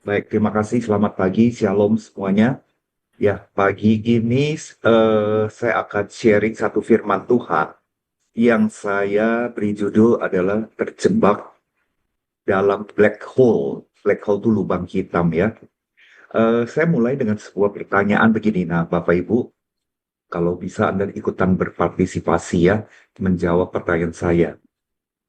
Baik, terima kasih. Selamat pagi, shalom semuanya. Ya, pagi ini saya akan sharing satu firman Tuhan yang saya beri judul adalah terjebak dalam black hole. Black hole itu lubang hitam ya. Saya mulai dengan sebuah pertanyaan begini. Nah, Bapak Ibu, kalau bisa Anda ikutan berpartisipasi ya, menjawab pertanyaan saya.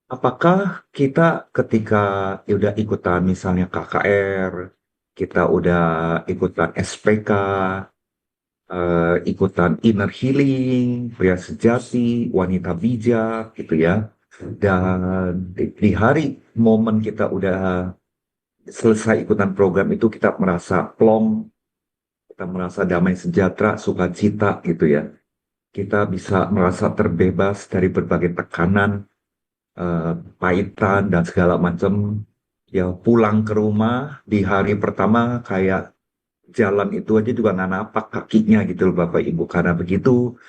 Apakah kita ketika udah ikutan misalnya KKR, kita udah ikutan SPK, ikutan inner healing, pria sejati, wanita bijak gitu ya. Dan di hari momen kita udah selesai ikutan program itu kita merasa plong, kita merasa damai sejahtera, sukacita gitu ya. Kita bisa merasa terbebas dari berbagai tekanan, pahitan dan segala macam. Ya pulang ke rumah di hari pertama kayak jalan itu aja juga nggak napak kakinya gitu loh Bapak Ibu, karena begitu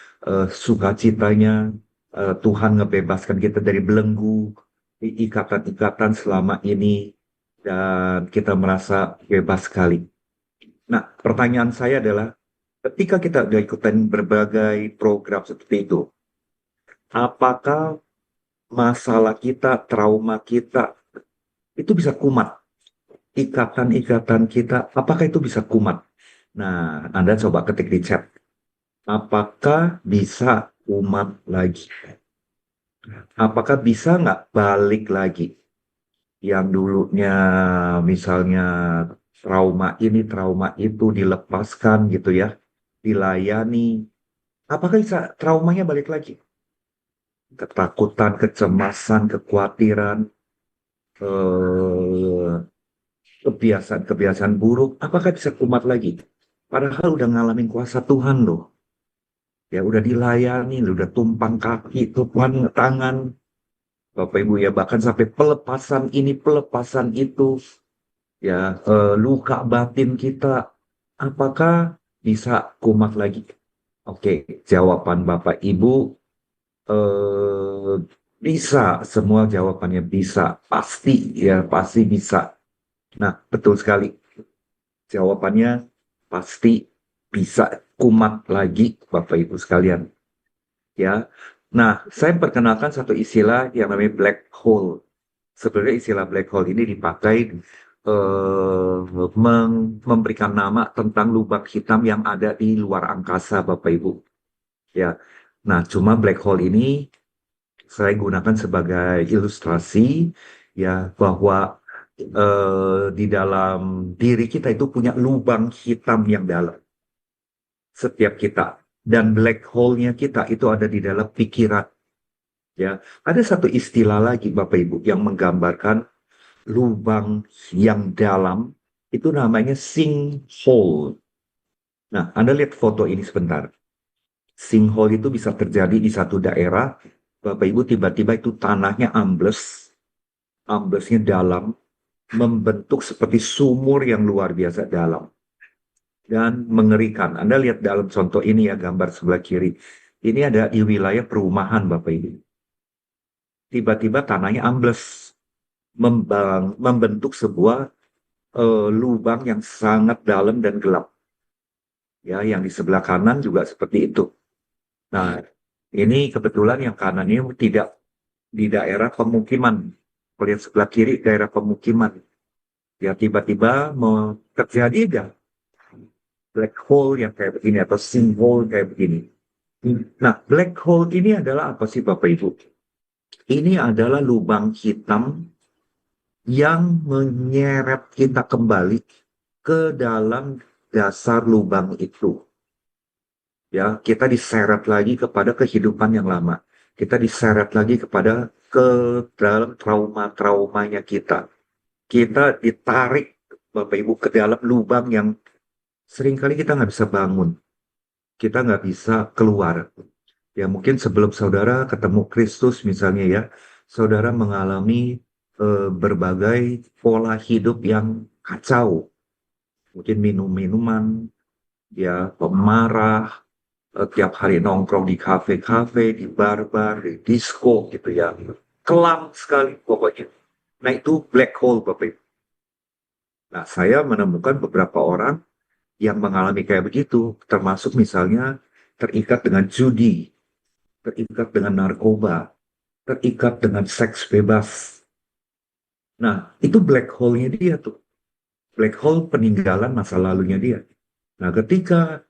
sukacitanya, Tuhan ngebebaskan kita dari belenggu ikatan-ikatan selama ini dan kita merasa bebas sekali. Nah, pertanyaan saya adalah ketika kita udah ikutan berbagai program seperti itu, apakah masalah kita, trauma kita itu bisa kumat? Ikatan-ikatan kita, apakah itu bisa kumat? Nah, Anda coba ketik di chat. Apakah bisa umat lagi? Apakah bisa nggak balik lagi? Yang dulunya misalnya trauma ini, trauma itu dilepaskan gitu ya, dilayani. Apakah bisa traumanya balik lagi? Ketakutan, kecemasan, kekhawatiran, eh, kebiasaan-kebiasaan buruk, apakah bisa kumat lagi? Padahal udah ngalamin kuasa Tuhan loh. Ya udah dilayani, udah tumpang kaki, tumpang tangan, Bapak Ibu ya, bahkan sampai pelepasan ini, pelepasan itu, ya luka batin kita, apakah bisa kumat lagi? Oke, jawaban Bapak Ibu eh, bisa, semua jawabannya bisa, pasti ya, pasti bisa. Nah, betul sekali, jawabannya pasti bisa kumat lagi, Bapak Ibu sekalian. Ya, nah saya perkenalkan satu istilah yang namanya black hole. Sebenarnya istilah black hole ini dipakai memberikan nama tentang lubang hitam yang ada di luar angkasa, Bapak Ibu. Ya, nah cuma black hole ini saya gunakan sebagai ilustrasi ya bahwa di dalam diri kita itu punya lubang hitam yang dalam, setiap kita. Dan black hole-nya kita itu ada di dalam pikiran. Ya, ada satu istilah lagi Bapak Ibu yang menggambarkan lubang yang dalam itu namanya sinkhole. Nah, Anda lihat foto ini sebentar. Sinkhole itu bisa terjadi di satu daerah, Bapak Ibu tiba-tiba itu tanahnya ambles, amblesnya dalam, membentuk seperti sumur yang luar biasa dalam dan mengerikan. Anda lihat dalam contoh ini ya, gambar sebelah kiri. Ini ada di wilayah perumahan Bapak Ibu. Tiba-tiba tanahnya ambles, membentuk sebuah lubang yang sangat dalam dan gelap. Ya, yang di sebelah kanan juga seperti itu. Nah, ini kebetulan yang kanan ini tidak di daerah pemukiman. Kalau yang sebelah kiri daerah pemukiman. Ya, tiba-tiba mau terjadi ada black hole yang kayak begini atau sinkhole kayak begini. Nah, black hole ini adalah apa sih Bapak Ibu? Ini adalah lubang hitam yang menyeret kita kembali ke dalam dasar lubang itu. Ya, kita diseret lagi kepada kehidupan yang lama. Kita diseret lagi kepada ke dalam trauma-traumanya kita. Kita ditarik, Bapak Ibu, ke dalam lubang yang seringkali kita nggak bisa bangun. Kita nggak bisa keluar. Ya, mungkin sebelum saudara ketemu Kristus misalnya ya, saudara mengalami berbagai pola hidup yang kacau. Mungkin minum-minuman, ya, pemarah, tiap hari nongkrong di kafe-kafe, di bar-bar, di disco gitu ya. Kelam sekali pokoknya. Nah itu black hole Bapak Ibu. Nah, saya menemukan beberapa orang yang mengalami kayak begitu, termasuk misalnya terikat dengan judi, terikat dengan narkoba, terikat dengan seks bebas. Nah, itu black hole-nya dia tuh. Black hole peninggalan masa lalunya dia. Nah, ketika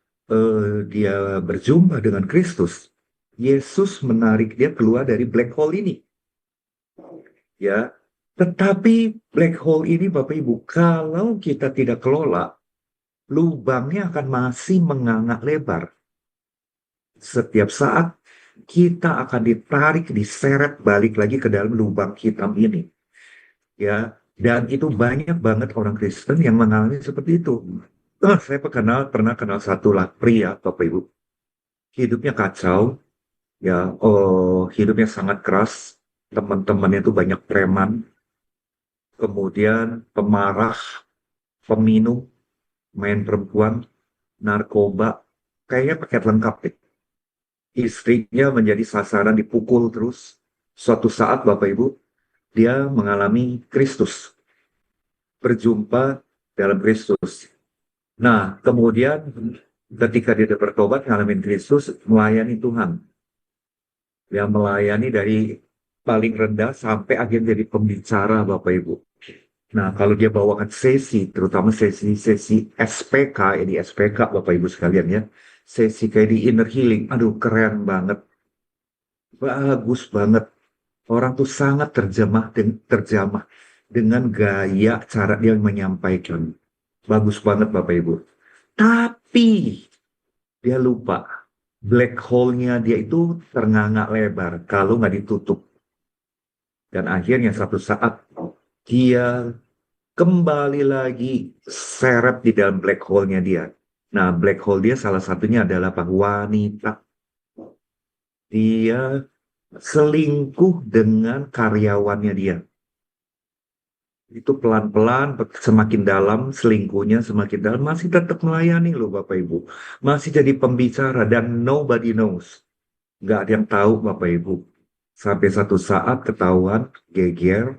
dia berjumpa dengan Kristus, Yesus menarik dia keluar dari black hole ini. Ya, tetapi black hole ini, Bapak Ibu, kalau kita tidak kelola, lubangnya akan masih menganga lebar. Setiap saat kita akan ditarik, diseret balik lagi ke dalam lubang hitam ini. Ya, dan itu banyak banget orang Kristen yang mengalami seperti itu. Saya pernah kenal satu lah pria, Bapak Ibu. Hidupnya kacau, ya, hidupnya sangat keras. Teman-temannya itu banyak preman, kemudian pemarah, peminum, main perempuan, narkoba, kayaknya paket lengkap deh. Istrinya menjadi sasaran dipukul terus. Suatu saat Bapak Ibu, dia mengalami Kristus, berjumpa dalam Kristus. Nah, kemudian ketika dia bertobat, ngalamin Kristus, melayani Tuhan. Dia melayani dari paling rendah sampai akhirnya jadi pembicara Bapak Ibu. Nah, kalau dia bawakan sesi, terutama sesi-sesi SPK, ini SPK Bapak Ibu sekalian ya, sesi kayak di inner healing, aduh keren banget, bagus banget. Orang tuh sangat terjamah dengan gaya cara dia menyampaikan. Bagus banget Bapak Ibu. Tapi dia lupa, black hole-nya dia itu ternganga lebar kalau nggak ditutup. Dan akhirnya satu saat dia kembali lagi seret di dalam black hole-nya dia. Nah, black hole dia salah satunya adalah apa? Wanita. Dia selingkuh dengan karyawannya dia. Itu pelan-pelan, semakin dalam selingkuhnya, semakin dalam, masih tetap melayani loh Bapak Ibu. Masih jadi pembicara dan nobody knows. Nggak ada yang tahu Bapak Ibu. Sampai satu saat ketahuan, geger,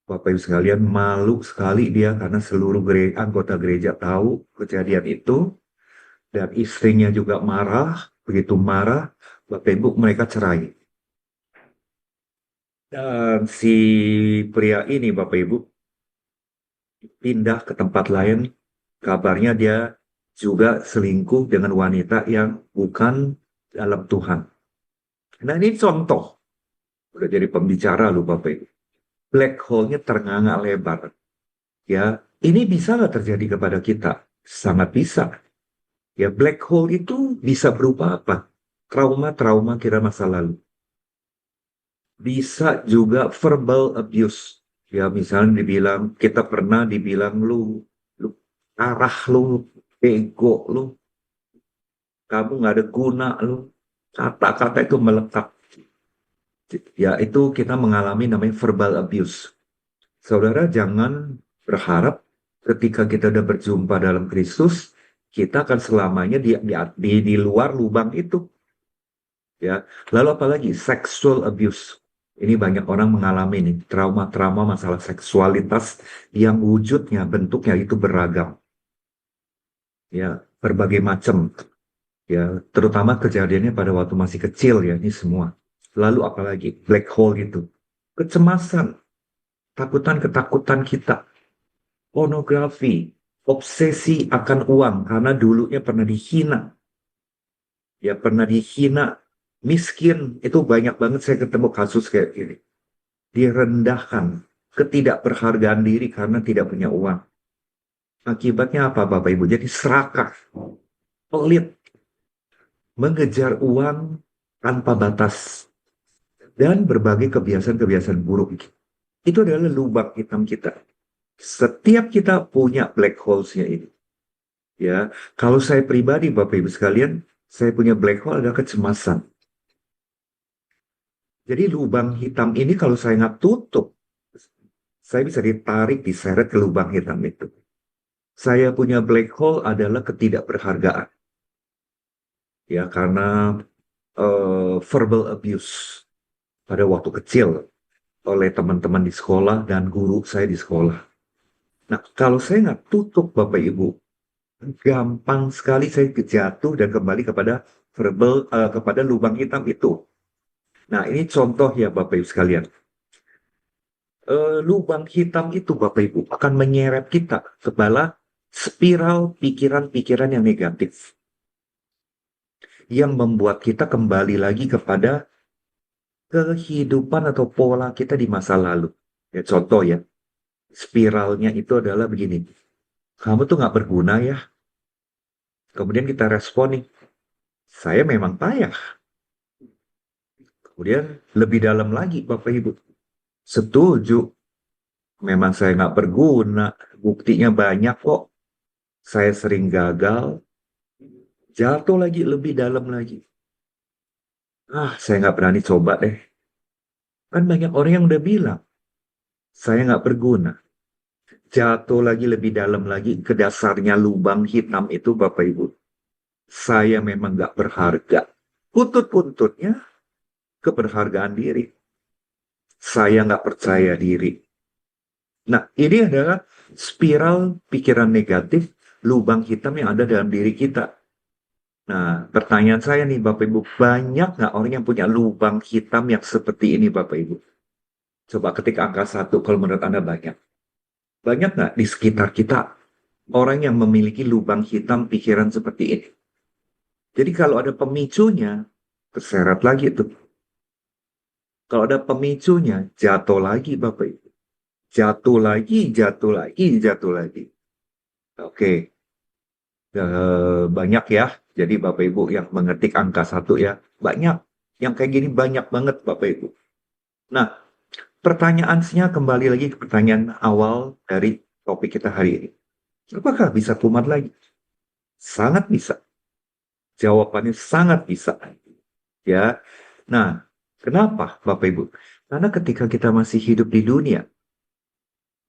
Bapak Ibu sekalian, malu sekali dia karena seluruh anggota gereja tahu kejadian itu, dan istrinya juga marah. Begitu marah, Bapak Ibu mereka cerai. Dan si pria ini Bapak Ibu pindah ke tempat lain, kabarnya dia juga selingkuh dengan wanita yang bukan dalam Tuhan. Nah, ini contoh, udah jadi pembicara loh Bapak Ibu. Black hole-nya ternganga lebar. Ya, ini bisa nggak terjadi kepada kita? Sangat bisa. Ya, black hole itu bisa berupa apa? Trauma-trauma kita masa lalu. Bisa juga verbal abuse. Ya, misalnya dibilang, kita pernah dibilang lu arah lu, bego lu, kamu nggak ada guna lu. Kata-kata itu melekat. Ya, itu kita mengalami namanya verbal abuse. Saudara jangan berharap ketika kita udah berjumpa dalam Kristus, kita akan selamanya di luar lubang itu. Ya, lalu apalagi sexual abuse. Ini banyak orang mengalami nih trauma-trauma masalah seksualitas yang wujudnya, bentuknya itu beragam. Ya, berbagai macam. Ya, terutama kejadiannya pada waktu masih kecil ya, ini semua. Lalu apalagi black hole itu. Kecemasan, takutan-ketakutan kita, pornografi, obsesi akan uang karena dulunya pernah dihina, ya pernah dihina, miskin, itu banyak banget saya ketemu kasus kayak gini. Direndahkan, ketidakberhargaan diri karena tidak punya uang. Akibatnya apa Bapak Ibu? Jadi serakah, pelit, mengejar uang tanpa batas, dan berbagai kebiasaan-kebiasaan buruk. Itu adalah lubang hitam kita. Setiap kita punya black holes-nya ini. Ya, kalau saya pribadi, Bapak Ibu sekalian, saya punya black hole ada kecemasan. Jadi lubang hitam ini kalau saya nggak tutup, saya bisa ditarik, diseret ke lubang hitam itu. Saya punya black hole adalah ketidakberhargaan. Ya, karena verbal abuse pada waktu kecil oleh teman-teman di sekolah dan guru saya di sekolah. Nah, kalau saya nggak tutup Bapak Ibu, gampang sekali saya jatuh dan kembali kepada kepada lubang hitam itu. Nah, ini contoh ya Bapak Ibu sekalian. Lubang hitam itu Bapak Ibu akan menyeret kita ke bala spiral pikiran-pikiran yang negatif yang membuat kita kembali lagi kepada kehidupan atau pola kita di masa lalu. Ya, contoh ya, spiralnya itu adalah begini. Kamu tuh nggak berguna ya. Kemudian kita respon nih, saya memang payah. Kemudian lebih dalam lagi Bapak Ibu. Setuju, memang saya nggak berguna. Buktinya banyak kok. Saya sering gagal. Jatuh lagi lebih dalam lagi. Saya nggak berani coba deh. Kan banyak orang yang udah bilang, saya nggak berguna. Jatuh lagi lebih dalam lagi ke dasarnya lubang hitam itu Bapak Ibu. Saya memang nggak berharga. Puntut-puntutnya keberhargaan diri. Saya nggak percaya diri. Nah, ini adalah spiral pikiran negatif, lubang hitam yang ada dalam diri kita. Nah, pertanyaan saya nih Bapak Ibu, banyak nggak orang yang punya lubang hitam yang seperti ini Bapak Ibu? Coba ketik angka 1 kalau menurut Anda banyak. Banyak nggak di sekitar kita orang yang memiliki lubang hitam pikiran seperti ini? Jadi kalau ada pemicunya, terseret lagi tuh. Kalau ada pemicunya, jatuh lagi Bapak Ibu. Jatuh lagi, jatuh lagi, jatuh lagi. Oke, banyak ya. Jadi Bapak Ibu yang mengetik angka 1 ya. Banyak. Yang kayak gini banyak banget Bapak Ibu. Nah, pertanyaannya kembali lagi ke pertanyaan awal dari topik kita hari ini. Apakah bisa kumat lagi? Sangat bisa. Jawabannya sangat bisa. Ya. Nah, kenapa Bapak Ibu? Karena ketika kita masih hidup di dunia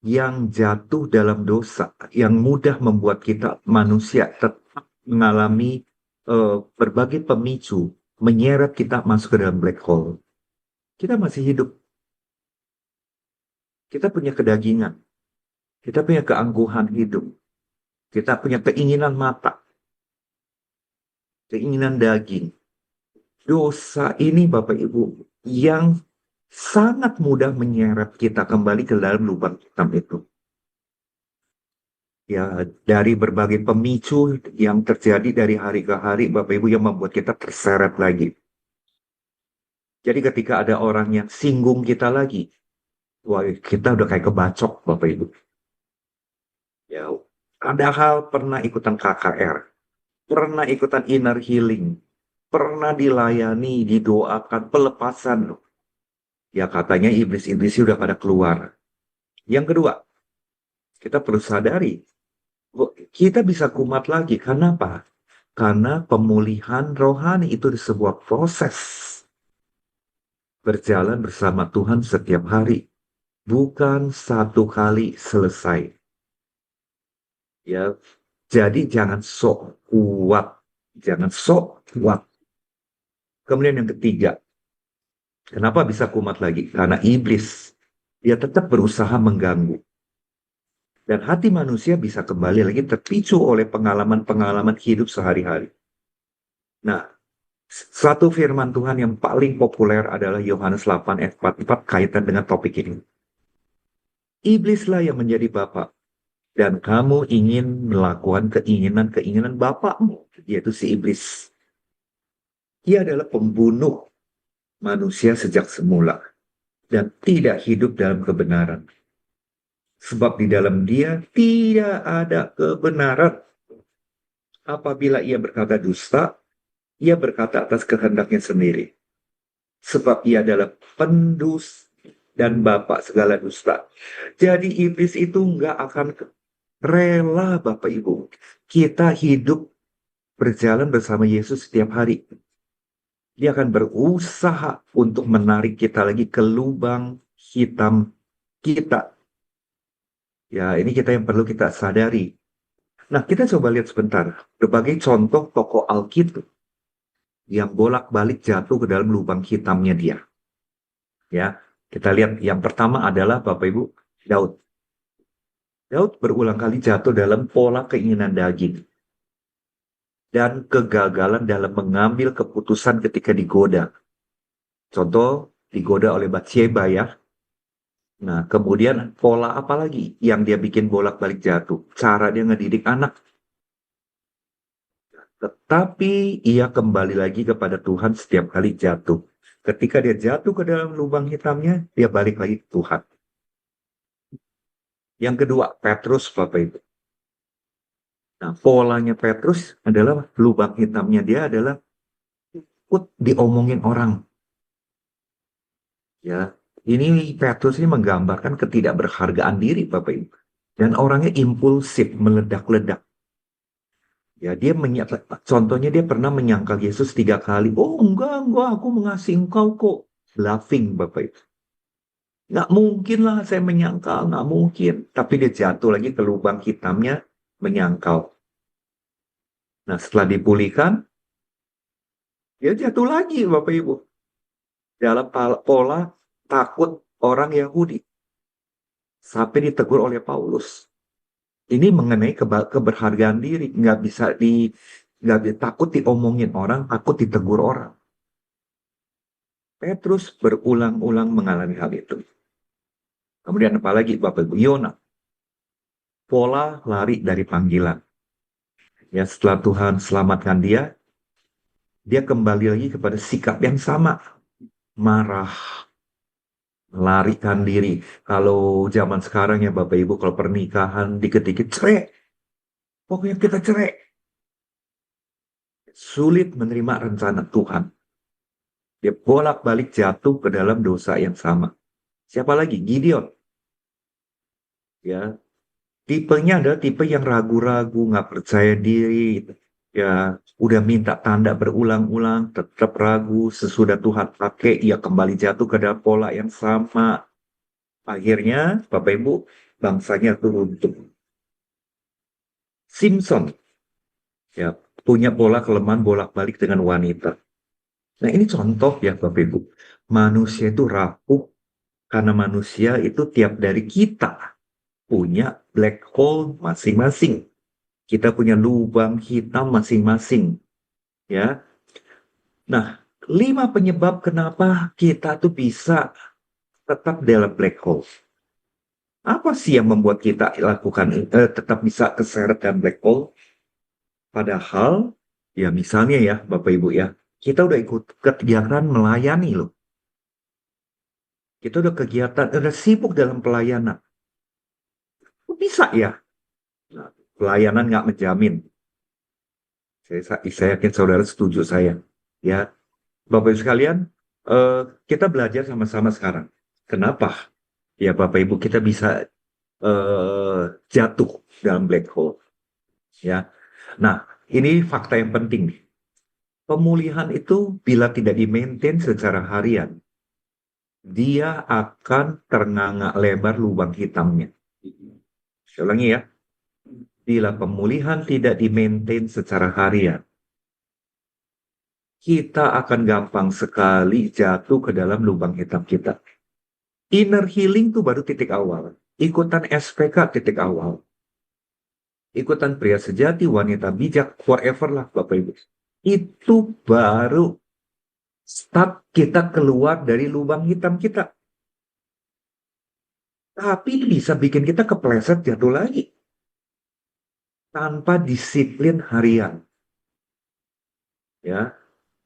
yang jatuh dalam dosa, yang mudah membuat kita manusia tetap mengalami berbagai pemicu, menyeret kita masuk ke dalam black hole. Kita masih hidup. Kita punya kedagingan. Kita punya keangkuhan hidup. Kita punya keinginan mata, keinginan daging. Dosa ini Bapak Ibu yang sangat mudah menyeret kita kembali ke dalam lubang hitam itu. Ya, dari berbagai pemicu yang terjadi dari hari ke hari, Bapak Ibu, yang membuat kita terseret lagi. Jadi ketika ada orang yang singgung kita lagi, wah kita udah kayak kebacok, Bapak Ibu. Ya, ada hal pernah ikutan KKR, pernah ikutan inner healing, pernah dilayani, didoakan, pelepasan. Ya katanya iblis-iblis udah pada keluar. Yang kedua, kita perlu sadari, kita bisa kumat lagi. Kenapa? Karena pemulihan rohani itu sebuah proses. Berjalan bersama Tuhan setiap hari. Bukan satu kali selesai. Ya, jadi jangan sok kuat. Jangan sok kuat. Kemudian yang ketiga, kenapa bisa kumat lagi? Karena iblis. Dia tetap berusaha mengganggu. Dan hati manusia bisa kembali lagi terpicu oleh pengalaman-pengalaman hidup sehari-hari. Nah, satu firman Tuhan yang paling populer adalah Yohanes 8 ayat 44 kaitan dengan topik ini. Iblislah yang menjadi bapak, dan kamu ingin melakukan keinginan-keinginan bapakmu, yaitu si iblis. Ia adalah pembunuh manusia sejak semula dan tidak hidup dalam kebenaran. Sebab di dalam dia tidak ada kebenaran. Apabila ia berkata dusta, ia berkata atas kehendaknya sendiri. Sebab ia adalah pendus dan bapak segala dusta. Jadi iblis itu nggak akan rela Bapak Ibu. Kita hidup berjalan bersama Yesus setiap hari. Dia akan berusaha untuk menarik kita lagi ke lubang hitam kita. Ya, ini kita yang perlu kita sadari. Nah, kita coba lihat sebentar. Berbagai contoh tokoh Alkitab yang bolak-balik jatuh ke dalam lubang hitamnya dia. Ya, kita lihat yang pertama adalah Bapak Ibu Daud. Daud berulang kali jatuh dalam pola keinginan daging dan kegagalan dalam mengambil keputusan ketika digoda. Contoh, digoda oleh Bathsheba ya. Nah, kemudian pola apa lagi yang dia bikin bolak-balik jatuh? Cara dia ngedidik anak. Tetapi ia kembali lagi kepada Tuhan setiap kali jatuh. Ketika dia jatuh ke dalam lubang hitamnya, dia balik lagi ke Tuhan. Yang kedua, Petrus, Bapak Ibu. Nah, polanya Petrus adalah lubang hitamnya dia adalah ikut diomongin orang. Ya, ini Petrus ini menggambarkan ketidakberhargaan diri, Bapak Ibu. Dan orangnya impulsif, meledak-ledak. Ya, contohnya dia pernah menyangkal Yesus 3 kali. Oh, enggak, aku mengasihi engkau kok. Laughing, Bapak Ibu. Nggak mungkin lah saya menyangkal, nggak mungkin. Tapi dia jatuh lagi ke lubang hitamnya, menyangkal. Nah, setelah dipulihkan, dia jatuh lagi, Bapak Ibu. Dalam pola takut orang Yahudi. Sampai ditegur oleh Paulus. Ini mengenai keberhargaan diri. Takut diomongin orang, takut ditegur orang. Petrus berulang-ulang mengalami hal itu. Kemudian apalagi Bapak Ibu, Yona. Pola lari dari panggilan. Ya, setelah Tuhan selamatkan dia kembali lagi kepada sikap yang sama. Marah, melarikan diri. Kalau zaman sekarang ya Bapak Ibu, kalau pernikahan dikit-dikit cerai. Pokoknya kita cerai. Sulit menerima rencana Tuhan. Dia bolak-balik jatuh ke dalam dosa yang sama. Siapa lagi? Gideon. Ya, tipenya adalah tipe yang ragu-ragu, nggak percaya diri. Ya, udah minta tanda berulang-ulang, tetap ragu. Sesudah Tuhan pakai, ia kembali jatuh ke dalam pola yang sama. Akhirnya, Bapak Ibu, bangsanya tuh runtuh. Simpson, ya, punya pola kelemahan bolak-balik dengan wanita. Nah, ini contoh ya, Bapak Ibu. Manusia itu rapuh karena manusia itu tiap dari kita punya black hole masing-masing. Kita punya lubang hitam masing-masing, ya. Nah, 5 penyebab kenapa kita tuh bisa tetap dalam black hole. Apa sih yang membuat kita lakukan tetap bisa keseret dalam black hole? Padahal, ya misalnya ya, Bapak Ibu ya, kita udah ikut kegiatan melayani loh. Kita udah sibuk dalam pelayanan. Kok bisa ya? Nah, pelayanan nggak menjamin. Saya yakin saudara setuju saya. Ya, Bapak Ibu sekalian, eh, kita belajar sama-sama sekarang. Kenapa? Ya, Bapak Ibu kita bisa jatuh dalam black hole. Ya, nah ini fakta yang penting. Pemulihan itu bila tidak di-maintain secara harian, dia akan ternganga lebar lubang hitamnya. Saya ulangi ya, bila pemulihan tidak di-maintain secara harian, kita akan gampang sekali jatuh ke dalam lubang hitam kita. Inner healing itu baru titik awal. Ikutan SPK titik awal. Ikutan pria sejati, wanita bijak, forever lah Bapak Ibu. Itu baru start kita keluar dari lubang hitam kita. Tapi bisa bikin kita kepleset jatuh lagi. Tanpa disiplin harian. Ya,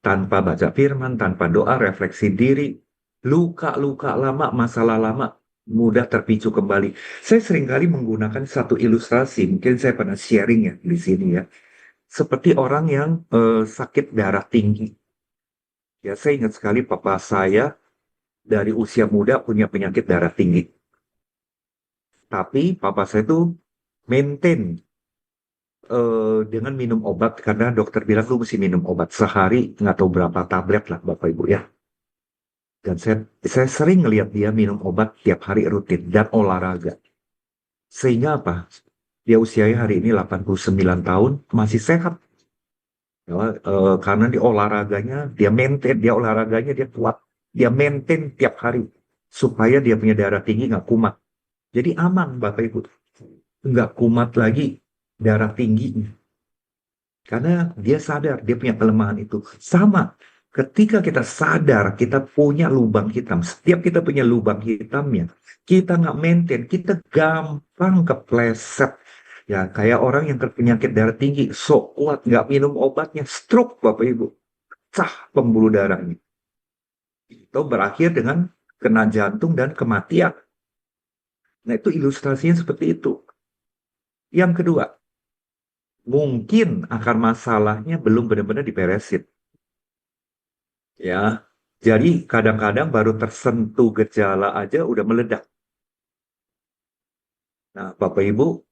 tanpa baca firman, tanpa doa, refleksi diri, luka-luka lama, masalah lama, mudah terpicu kembali. Saya seringkali menggunakan satu ilustrasi, mungkin saya pernah sharing ya di sini ya. Seperti orang yang sakit darah tinggi. Ya, saya ingat sekali papa saya dari usia muda punya penyakit darah tinggi. Tapi papa saya itu maintain dengan minum obat karena dokter bilang lu mesti minum obat sehari nggak tahu berapa tablet lah Bapak Ibu ya. Dan saya sering ngelihat dia minum obat tiap hari rutin dan olahraga. Sehingga apa? Dia usianya hari ini 89 tahun masih sehat. Ya, karena dia olahraganya dia kuat. Dia maintain tiap hari supaya dia punya darah tinggi nggak kumat. Jadi aman Bapak Ibu. nggak kumat lagi darah tingginya. Karena dia sadar dia punya kelemahan itu. Sama, ketika kita sadar kita punya lubang hitam, setiap kita punya lubang hitamnya, kita nggak maintain, kita gampang kepleset. Ya, kayak orang yang penyakit darah tinggi, sok kuat nggak minum obatnya, stroke Bapak Ibu, cah pembuluh darahnya. Itu berakhir dengan kena jantung dan kematian. Nah, itu ilustrasinya seperti itu. Yang kedua, mungkin akar masalahnya belum benar-benar diberesin. Ya, jadi kadang-kadang baru tersentuh gejala aja udah meledak. Nah, Bapak Ibu,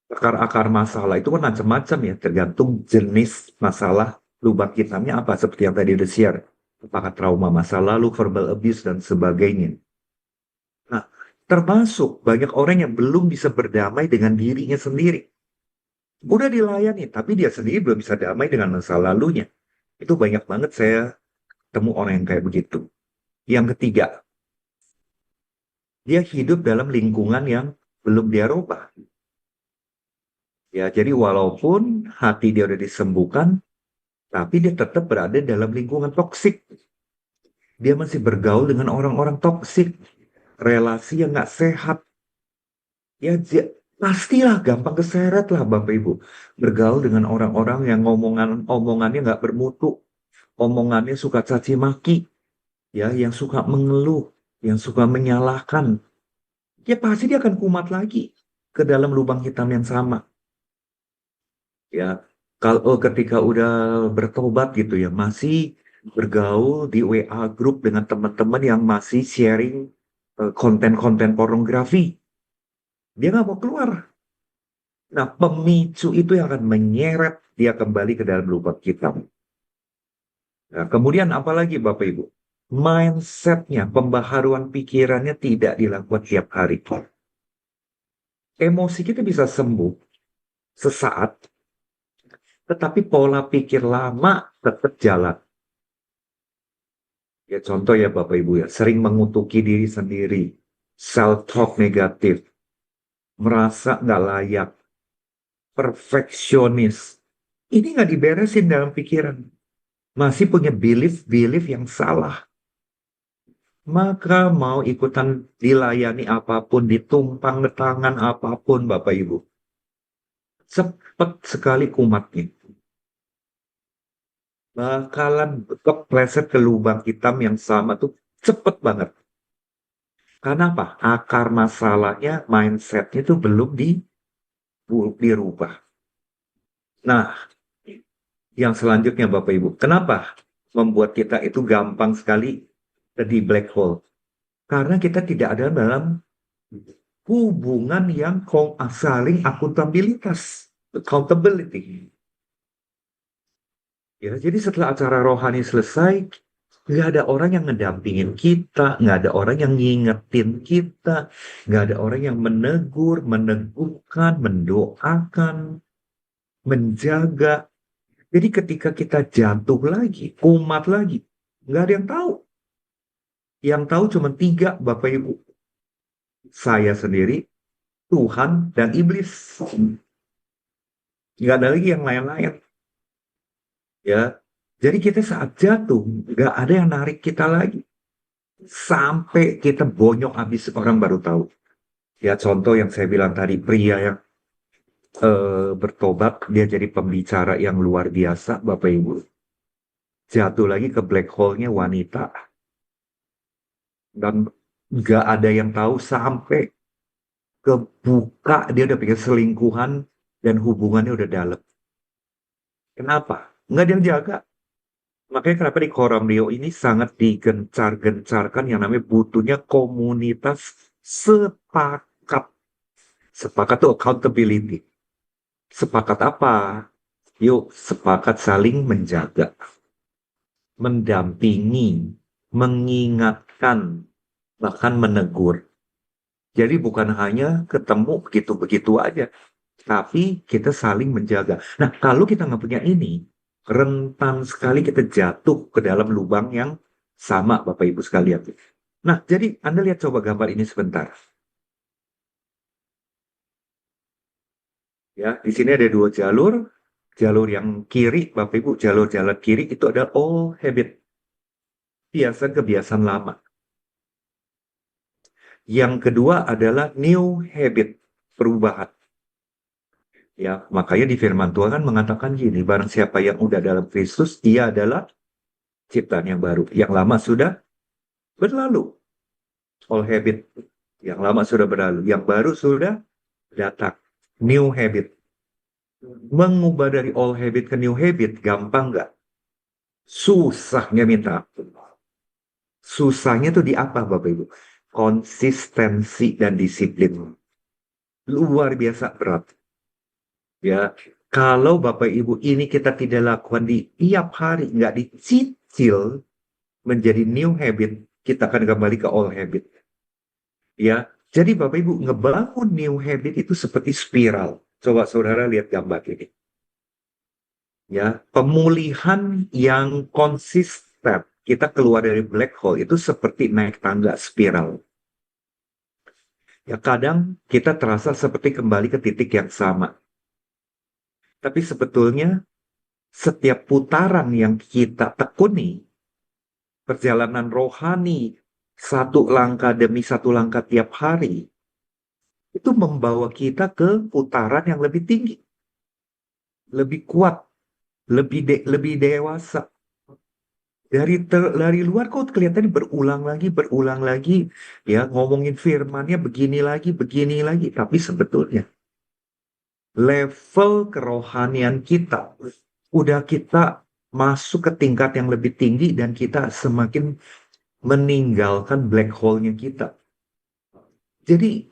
akar-akar masalah itu kan macam-macam ya, tergantung jenis masalah lubang hitamnya apa, seperti yang tadi udah share. Apakah trauma masa lalu, verbal abuse, dan sebagainya. Nah, termasuk banyak orang yang belum bisa berdamai dengan dirinya sendiri. Udah dilayani, tapi dia sendiri belum bisa damai dengan masa lalunya. Itu banyak banget saya temu orang yang kayak begitu. Yang ketiga, dia hidup dalam lingkungan yang belum dia rubah. Ya, jadi walaupun hati dia udah disembuhkan, tapi dia tetap berada dalam lingkungan toksik. Dia masih bergaul dengan orang-orang toksik, relasi yang nggak sehat. Ya, pastilah gampang keseret lah Bapak Ibu. Bergaul dengan orang-orang yang omongannya nggak bermutu, omongannya suka caci maki, ya, yang suka mengeluh, yang suka menyalahkan. Ya pasti dia akan kumat lagi ke dalam lubang hitam yang sama. Ya, kalau ketika udah bertobat gitu ya, masih bergaul di WA grup dengan teman-teman yang masih sharing konten-konten pornografi, dia nggak mau keluar. Nah, pemicu itu yang akan menyeret dia kembali ke dalam lubang hitam. Nah, kemudian apalagi Bapak Ibu? Mindsetnya, pembaharuan pikirannya tidak dilakukan tiap hari. Emosi kita bisa sembuh sesaat, tetapi pola pikir lama tetap jalan. Ya contoh ya Bapak Ibu ya, sering mengutuki diri sendiri, self-talk negatif, merasa nggak layak, perfeksionis. Ini nggak diberesin dalam pikiran. Masih punya belief-belief yang salah. Maka mau ikutan dilayani apapun, ditumpang tangan apapun Bapak Ibu. Cepat sekali kumatnya. Bakalan kepleset ke lubang hitam yang sama tuh cepet banget. Karena apa? Akar masalahnya, mindsetnya itu belum dirubah. Nah, yang selanjutnya Bapak Ibu, kenapa membuat kita itu gampang sekali di black hole? Karena kita tidak ada dalam hubungan yang saling akuntabilitas, accountability. Ya, jadi setelah acara rohani selesai, nggak ada orang yang ngedampingin kita, nggak ada orang yang ngingetin kita, nggak ada orang yang menegur, meneguhkan, mendoakan, menjaga. Jadi ketika kita jatuh lagi, kumat lagi, nggak ada yang tahu. Yang tahu cuma tiga, Bapak Ibu. Saya sendiri, Tuhan, dan iblis. Nggak ada lagi yang lain-lain. Ya, jadi kita saat jatuh, nggak ada yang narik kita lagi. Sampai kita bonyok habis orang baru tahu. Ya contoh yang saya bilang tadi, pria yang bertobat, dia jadi pembicara yang luar biasa, Bapak Ibu. Jatuh lagi ke black hole-nya wanita. Dan nggak ada yang tahu sampai kebuka dia udah pikir selingkuhan dan hubungannya udah dalam. Kenapa? Nggak ada yang jaga. Makanya kenapa di Koram Rio ini sangat digencar-gencarkan yang namanya butuhnya komunitas sepakat. Sepakat tuh accountability. Sepakat apa? Yuk, sepakat saling menjaga, mendampingi, mengingatkan, bahkan menegur. Jadi bukan hanya ketemu begitu-begitu aja, tapi kita saling menjaga. Nah, kalau kita nggak punya ini, rentan sekali kita jatuh ke dalam lubang yang sama, Bapak Ibu sekalian. Nah, jadi Anda lihat coba gambar ini sebentar. Ya, di sini ada dua jalur. Jalur yang kiri, Bapak Ibu, jalur jalan kiri itu adalah old habit, kebiasaan lama. Yang kedua adalah new habit, perubahan. Ya, makanya di firman Tuhan kan mengatakan gini, barang siapa yang udah dalam Kristus, ia adalah ciptaan yang baru. Yang lama sudah berlalu. Old habit, yang lama sudah berlalu. Yang baru sudah datang. New habit. Mengubah dari old habit ke new habit, gampang nggak? Susahnya minta ampun. Susahnya tuh di apa, Bapak Ibu? Konsistensi dan disiplin. Luar biasa berat. Ya, kalau Bapak Ibu ini kita tidak lakukan di tiap hari, nggak dicicil menjadi new habit, kita akan kembali ke old habit. Ya, jadi Bapak Ibu ngebangun new habit itu seperti spiral. Coba saudara lihat gambar ini. Ya, pemulihan yang konsisten. Kita keluar dari black hole itu seperti naik tangga spiral. Ya, kadang kita terasa seperti kembali ke titik yang sama. Tapi sebetulnya setiap putaran yang kita tekuni, perjalanan rohani, satu langkah demi satu langkah tiap hari, itu membawa kita ke putaran yang lebih tinggi, lebih kuat, lebih dewasa. Dari luar kok kelihatan berulang lagi, ya ngomongin firmannya begini lagi. Tapi sebetulnya level kerohanian kita udah kita masuk ke tingkat yang lebih tinggi dan kita semakin meninggalkan black hole-nya kita. Jadi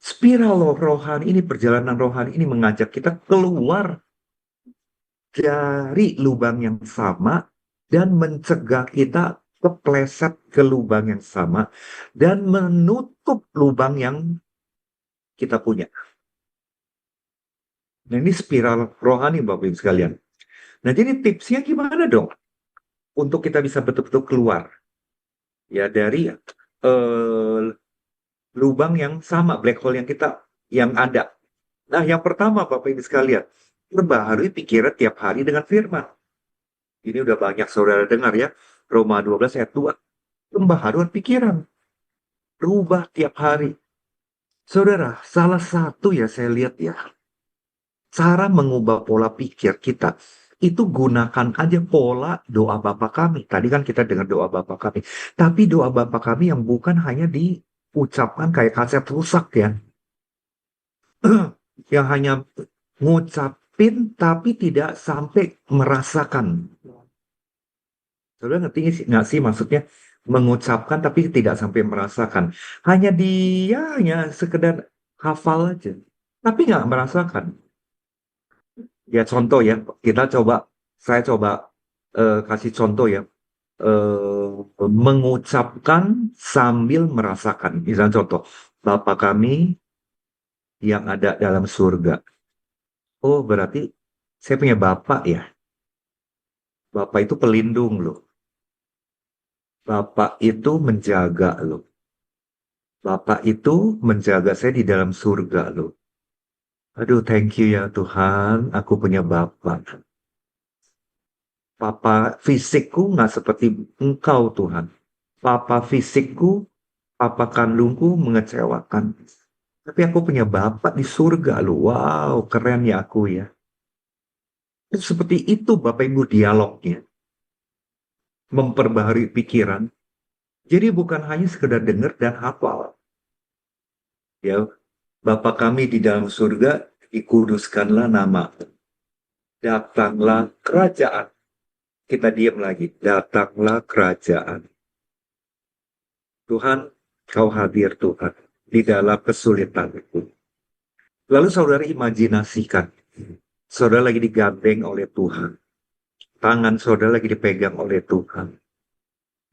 spiral rohani ini, perjalanan rohani ini mengajak kita keluar dari lubang yang sama dan mencegah kita kepleset ke lubang yang sama dan menutup lubang yang kita punya. Nah, ini spiral rohani Bapak Ibu sekalian. Nah, jadi tipsnya gimana dong untuk kita bisa betul-betul keluar ya dari lubang yang sama, black hole yang ada. Nah, yang pertama Bapak Ibu sekalian, perbaharui pikiran tiap hari dengan firman. Ini udah banyak saudara dengar ya. Roma 12 ayat 2. Pembaharuan pikiran. Rubah tiap hari. Saudara, salah satu ya saya lihat ya. Cara mengubah pola pikir kita. Itu gunakan aja pola doa Bapa kami. Tadi kan kita dengar doa Bapa kami. Tapi doa Bapa kami yang bukan hanya diucapkan kayak kaset rusak ya. Yang hanya ngucapin tapi tidak sampai merasakan. Saudara ngerti nggak sih maksudnya mengucapkan tapi tidak sampai merasakan. Hanya dia hanya sekedar hafal aja, tapi nggak merasakan. Ya contoh ya, saya coba kasih contoh ya, mengucapkan sambil merasakan. Misalnya contoh, Bapa kami yang ada dalam surga. Oh berarti saya punya Bapak ya. Bapak itu pelindung loh. Bapak itu menjaga loh. Bapak itu menjaga saya di dalam surga loh. Aduh, thank you ya Tuhan, aku punya Bapak. Papa fisikku nggak seperti Engkau Tuhan. Papa fisikku, papa kandungku mengecewakan. Tapi aku punya Bapak di surga loh. Wow, keren ya aku ya. Seperti itu Bapak Ibu dialognya. Memperbaharui pikiran. Jadi bukan hanya sekedar dengar dan hafal. Ya, Bapa kami di dalam surga, dikuduskanlah nama. Datanglah kerajaan. Kita diam lagi. Datanglah kerajaan. Tuhan, kau hadir Tuhan di dalam kesulitan itu. Lalu saudara imajinasikan, saudara lagi digandeng oleh Tuhan. Tangan saudara lagi dipegang oleh Tuhan.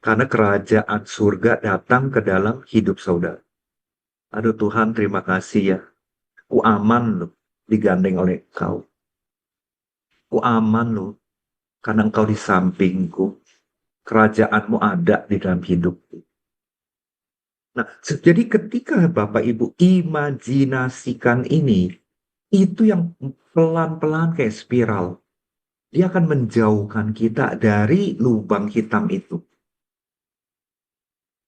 Karena kerajaan surga datang ke dalam hidup saudara. Aduh Tuhan, terima kasih ya. Ku aman loh digandeng oleh Kau. Ku aman loh karena Engkau di sampingku. Kerajaanmu ada di dalam hidupku. Nah, jadi ketika Bapak Ibu imajinasikan ini, Itu yang pelan-pelan kayak spiral. Dia akan menjauhkan kita dari lubang hitam itu.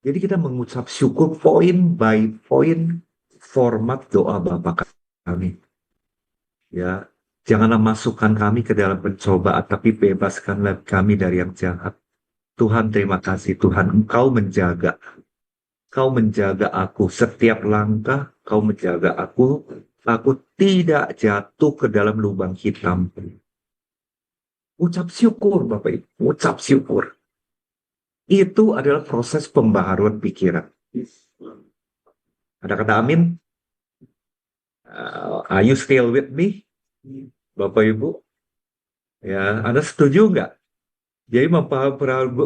Jadi kita mengucap syukur poin by poin format doa Bapa kami. Ya, janganlah masukkan kami ke dalam pencobaan, tapi bebaskanlah kami dari yang jahat. Tuhan, terima kasih Tuhan, Engkau menjaga. Kau menjaga aku setiap langkah, Kau menjaga aku. Aku tidak jatuh ke dalam lubang hitam. Ucap syukur, Bapak Ibu. Ucap syukur. Itu adalah proses pembaharuan pikiran. Ada kata amin? Are you still with me? Bapak Ibu? Ya, Anda setuju nggak? Jadi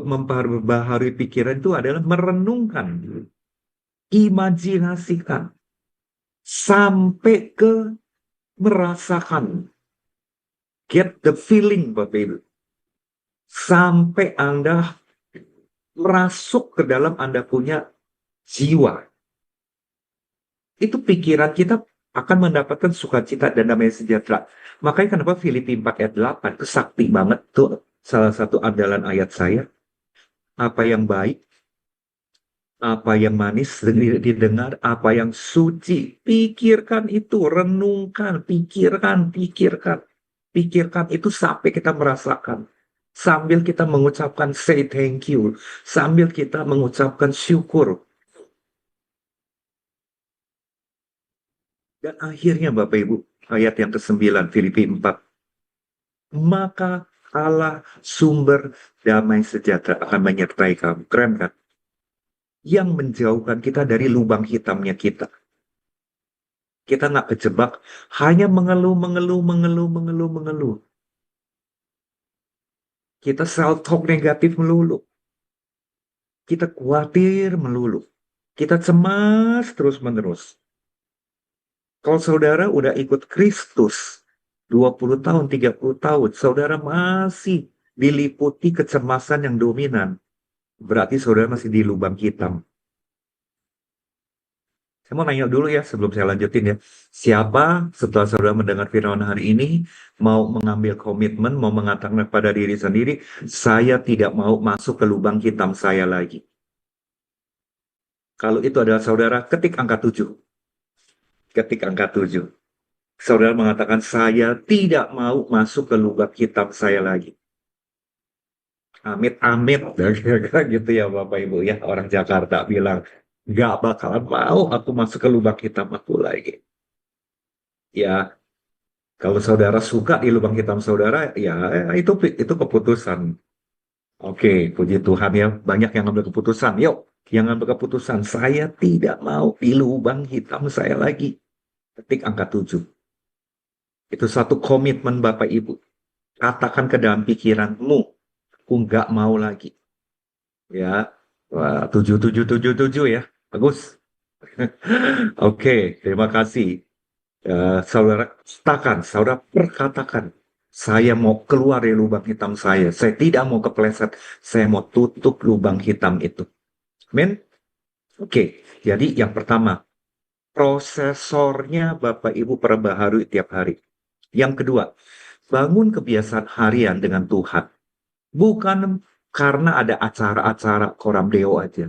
memperbaharui pikiran itu adalah merenungkan, imajinasikan, sampai ke merasakan. Get the feeling, Bapak Ibu. Sampai Anda merasuk ke dalam Anda punya jiwa. Itu pikiran kita akan mendapatkan sukacita dan damai sejahtera. Makanya kenapa Filipi 4 ayat 8 itu sakti banget tuh. Salah satu andalan ayat saya. Apa yang baik, apa yang manis didengar, apa yang suci. Pikirkan itu, renungkan, pikirkan, pikirkan. Pikirkan itu sampai kita merasakan. Sambil kita mengucapkan say thank you. Sambil kita mengucapkan syukur. Dan akhirnya Bapak Ibu, ayat yang ke-9 Filipi 4. Maka Allah sumber damai sejahtera akan menyertai kamu. Keren kan? Yang menjauhkan kita dari lubang hitamnya kita. Kita nggak kejebak, hanya mengeluh, mengeluh, mengeluh, mengeluh, mengeluh. Kita self-talk negatif melulu. Kita khawatir melulu. Kita cemas terus-menerus. Kalau saudara udah ikut Kristus 20 tahun, 30 tahun, saudara masih diliputi kecemasan yang dominan. Berarti saudara masih di lubang hitam. Saya mau nanya dulu ya sebelum saya lanjutin ya. Siapa setelah saudara mendengar firman hari ini mau mengambil komitmen, mau mengatakan kepada diri sendiri, saya tidak mau masuk ke lubang hitam saya lagi. Kalau itu adalah saudara, ketik angka 7. Ketik angka 7. Saudara mengatakan, saya tidak mau masuk ke lubang hitam saya lagi. Amit-amit. Kira-kira gitu ya Bapak Ibu ya. Orang Jakarta bilang, gak bakalan mau aku masuk ke lubang hitam aku lagi. Ya, kalau saudara suka di lubang hitam saudara, ya itu keputusan. Oke, puji Tuhan ya. Banyak yang ngambil keputusan. Yuk, yang ngambil keputusan. Saya tidak mau di lubang hitam saya lagi. Ketik angka 7. Itu satu komitmen Bapak Ibu. Katakan ke dalam pikiranmu, aku nggak mau lagi. Ya, wah, 7777 ya. Bagus. Oke, terima kasih. Saudara katakan, saudara perkatakan, saya mau keluar dari lubang hitam saya. Saya tidak mau kepleset. Saya mau tutup lubang hitam itu. Men? Oke, jadi yang pertama, prosesornya Bapak Ibu perbaharui tiap hari. Yang kedua, bangun kebiasaan harian dengan Tuhan. Bukan karena ada acara-acara koram deo aja.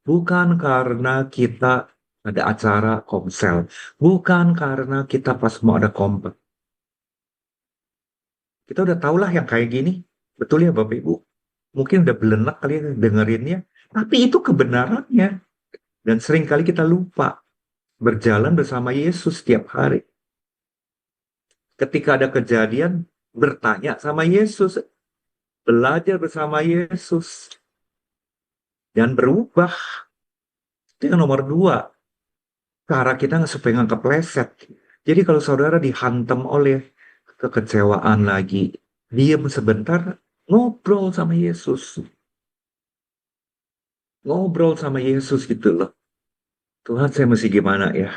Bukan karena kita ada acara komsel. Bukan karena kita pas mau ada kompet. Kita udah tahulah yang kayak gini. Betul ya Bapak Ibu? Mungkin udah belenak kali ya dengerinnya. Tapi itu kebenarannya. Dan seringkali kita lupa berjalan bersama Yesus setiap hari. Ketika ada kejadian, bertanya sama Yesus. Belajar bersama Yesus. Dan berubah. Itu yang nomor dua. Cara kita nggak supaya nggak kepleset. Jadi kalau saudara dihantam oleh kekecewaan lagi, diam sebentar, ngobrol sama Yesus. Ngobrol sama Yesus gitu loh. Tuhan saya mesti gimana ya?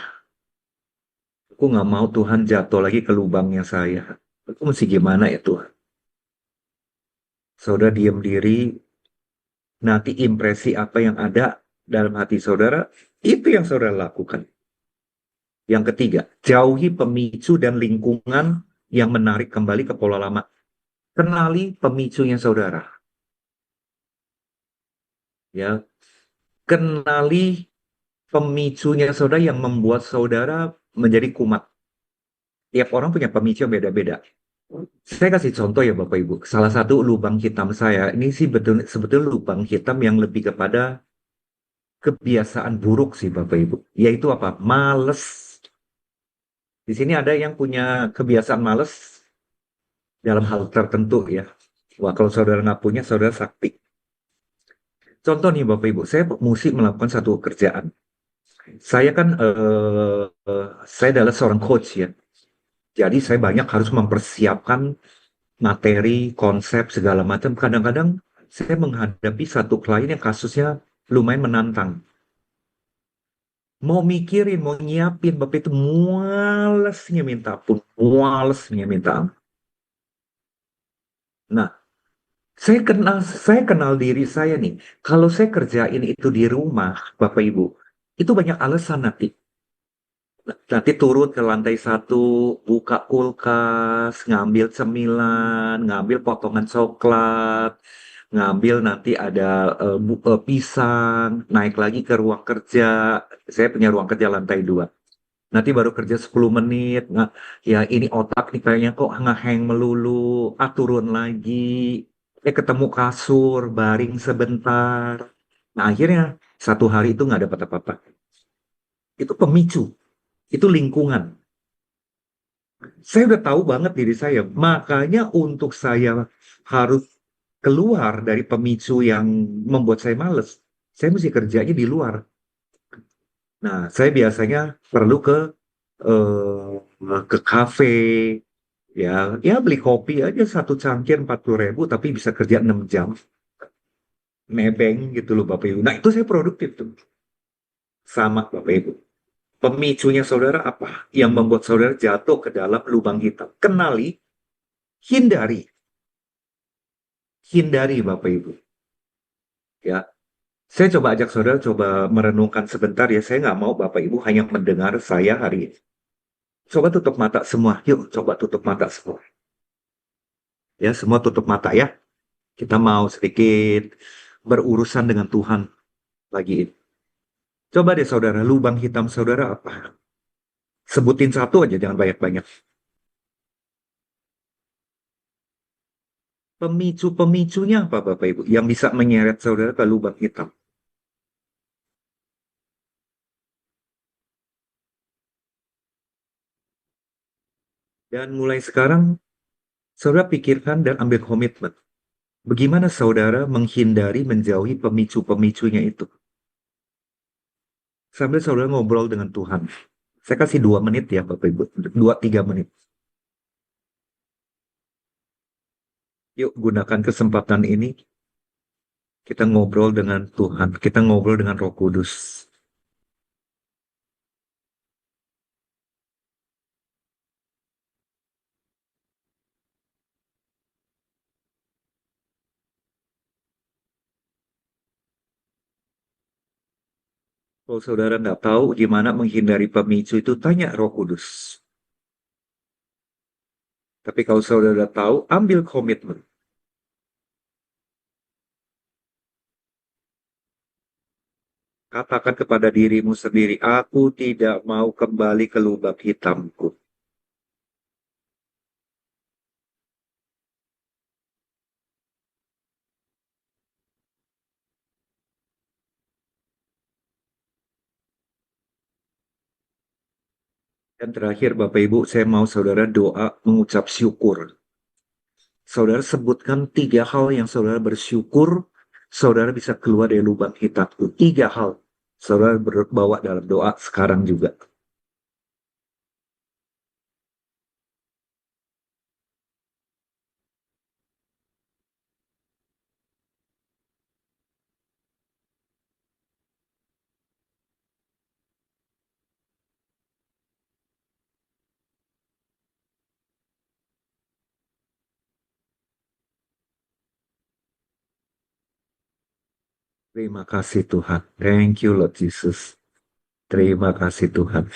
Aku nggak mau Tuhan jatuh lagi ke lubangnya saya. Aku mesti gimana ya Tuhan? Saudara diam diri, nanti impresi apa yang ada dalam hati saudara, itu yang saudara lakukan. Yang ketiga, jauhi pemicu dan lingkungan yang menarik kembali ke pola lama. Kenali pemicunya saudara. Ya, kenali pemicunya saudara yang membuat saudara menjadi kumat. Tiap orang punya pemicu yang beda-beda. Saya kasih contoh ya Bapak Ibu. Salah satu lubang hitam saya, ini sih betul sebetulnya lubang hitam yang lebih kepada kebiasaan buruk sih Bapak Ibu. Yaitu apa? Males. Di sini ada yang punya kebiasaan males dalam hal tertentu ya. Wah, kalau saudara nggak punya, saudara sakti. Contoh nih Bapak Ibu, saya mesti melakukan satu kerjaan. Saya kan, saya adalah seorang coach ya. Jadi saya banyak harus mempersiapkan materi, konsep, segala macam. Kadang-kadang saya menghadapi satu klien yang kasusnya lumayan menantang. Mau mikirin, mau nyiapin, Bapak itu mualesnya minta ampun. Mualesnya minta ampun. Nah, saya kenal diri saya nih. Kalau saya kerjain itu di rumah, Bapak Ibu, itu banyak alasan nanti. Nanti turun ke lantai satu, buka kulkas, ngambil cemilan, ngambil potongan coklat, ngambil nanti ada pisang, naik lagi ke ruang kerja. Saya punya ruang kerja lantai 2. Nanti baru kerja 10 menit. Nah, ya ini otak nih kayaknya kok ngeheng melulu. Ah, turun lagi. Ketemu kasur, baring sebentar. Nah, akhirnya satu hari itu nggak dapat apa-apa. Itu pemicu. Itu lingkungan. Saya udah tahu banget diri saya. Makanya untuk saya harus keluar dari pemicu yang membuat saya males, saya mesti kerjanya di luar. Nah, saya biasanya perlu ke kafe, ya, ya beli kopi aja satu cangkir 40.000, tapi bisa kerja 6 jam, nebeng gitu loh Bapak Ibu. Nah, itu saya produktif tuh. Sama Bapak Ibu. Pemicunya saudara apa? Yang membuat saudara jatuh ke dalam lubang hitam. Kenali, hindari. Hindari Bapak Ibu. Ya, saya coba ajak saudara coba merenungkan sebentar ya. Saya nggak mau Bapak Ibu hanya mendengar saya hari ini. Coba tutup mata semua. Yuk, coba tutup mata semua. Ya, semua tutup mata ya. Kita mau sedikit berurusan dengan Tuhan lagi ini. Coba deh saudara, lubang hitam saudara apa? Sebutin satu aja, jangan banyak-banyak. Pemicu-pemicunya apa Bapak Ibu? Yang bisa menyeret saudara ke lubang hitam. Dan mulai sekarang, saudara pikirkan dan ambil komitmen. Bagaimana saudara menghindari, menjauhi pemicu-pemicunya itu? Sambil saudara ngobrol dengan Tuhan. Saya kasih 2 menit ya Bapak Ibu. 2-3 menit. Yuk gunakan kesempatan ini. Kita ngobrol dengan Tuhan. Kita ngobrol dengan Roh Kudus. Kalau saudara nggak tahu gimana menghindari pemicu itu, tanya Roh Kudus. Tapi kalau saudara tahu, ambil komitmen. Katakan kepada dirimu sendiri, aku tidak mau kembali ke lubang hitamku. Dan terakhir, Bapak Ibu, saya mau saudara doa mengucap syukur. Saudara sebutkan 3 hal yang saudara bersyukur, saudara bisa keluar dari lubang hitam itu. 3 hal. Saudara berbawa dalam doa sekarang juga. Terima kasih Tuhan. Thank you Lord Jesus. Terima kasih Tuhan.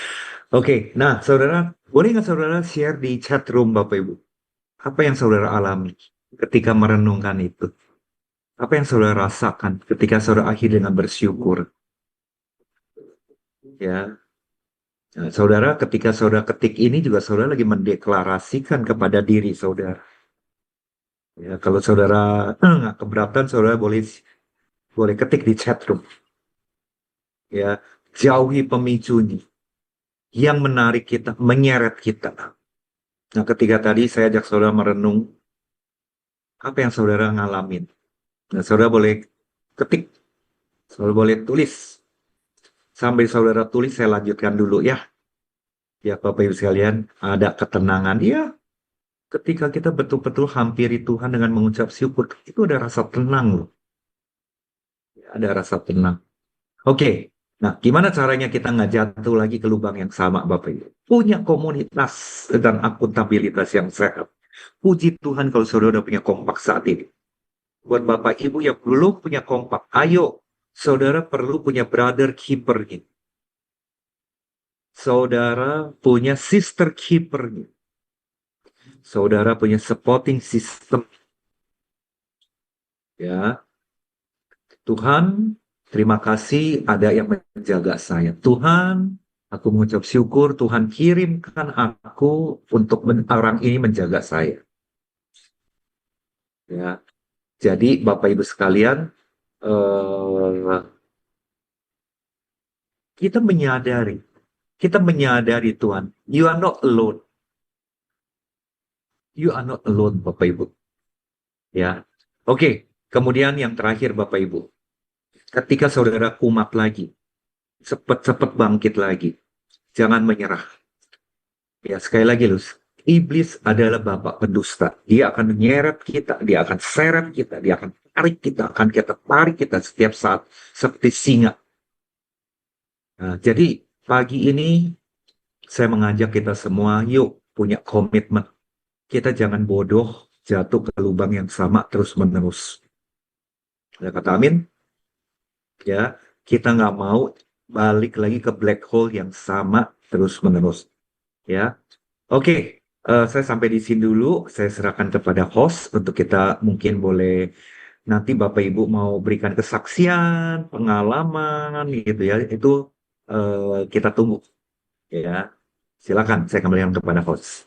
Oke, nah saudara, boleh nggak saudara share di chat room Bapak Ibu? Apa yang saudara alami ketika merenungkan itu? Apa yang saudara rasakan ketika saudara akhir dengan bersyukur? Ya, nah, saudara ketika saudara ketik ini juga saudara lagi mendeklarasikan kepada diri saudara. Ya, kalau saudara nggak keberatan, saudara boleh boleh ketik di chat room. Ya, jauhi pemicunya yang menarik kita, menyeret kita. Nah, ketika tadi saya ajak saudara merenung, apa yang saudara ngalamin? Nah, saudara boleh ketik, saudara boleh tulis. Sambil saudara tulis, saya lanjutkan dulu ya. Ya, Bapak Ibu sekalian, ada ketenangan. Ya, ketika kita betul-betul hampiri Tuhan dengan mengucap syukur, itu ada rasa tenang loh. Ada rasa tenang. Oke, nah gimana caranya kita nggak jatuh lagi ke lubang yang sama, Bapak Ibu? Punya komunitas dan akuntabilitas yang sehat. Puji Tuhan kalau saudara udah punya kompak saat ini. Buat Bapak Ibu yang belum punya kompak, ayo, saudara perlu punya brother keeper-nya. Saudara punya sister keeper-nya. Saudara punya supporting system. Ya, Tuhan, terima kasih ada yang menjaga saya. Tuhan, aku mengucap syukur Tuhan kirimkan aku untuk orang ini menjaga saya. Ya, jadi Bapak Ibu sekalian, eh, kita menyadari Tuhan, you are not alone, you are not alone, Bapak Ibu. Ya, oke. Kemudian yang terakhir, Bapak Ibu, ketika saudara kumat lagi, cepat-cepat bangkit lagi, jangan menyerah. Ya, sekali lagi, Lus. Iblis adalah bapak pendusta. Dia akan menyeret kita, dia akan seret kita, dia akan tarik kita setiap saat seperti singa. Nah, jadi pagi ini saya mengajak kita semua, yuk punya komitmen. Kita jangan bodoh jatuh ke lubang yang sama terus-menerus. Ada kata amin? Ya, kita nggak mau balik lagi ke black hole yang sama terus-menerus. Ya, oke, saya sampai di sini dulu. Saya serahkan kepada host untuk kita mungkin boleh nanti Bapak Ibu mau berikan kesaksian, pengalaman gitu ya. Itu kita tunggu ya. Silakan saya kembalikan kepada host.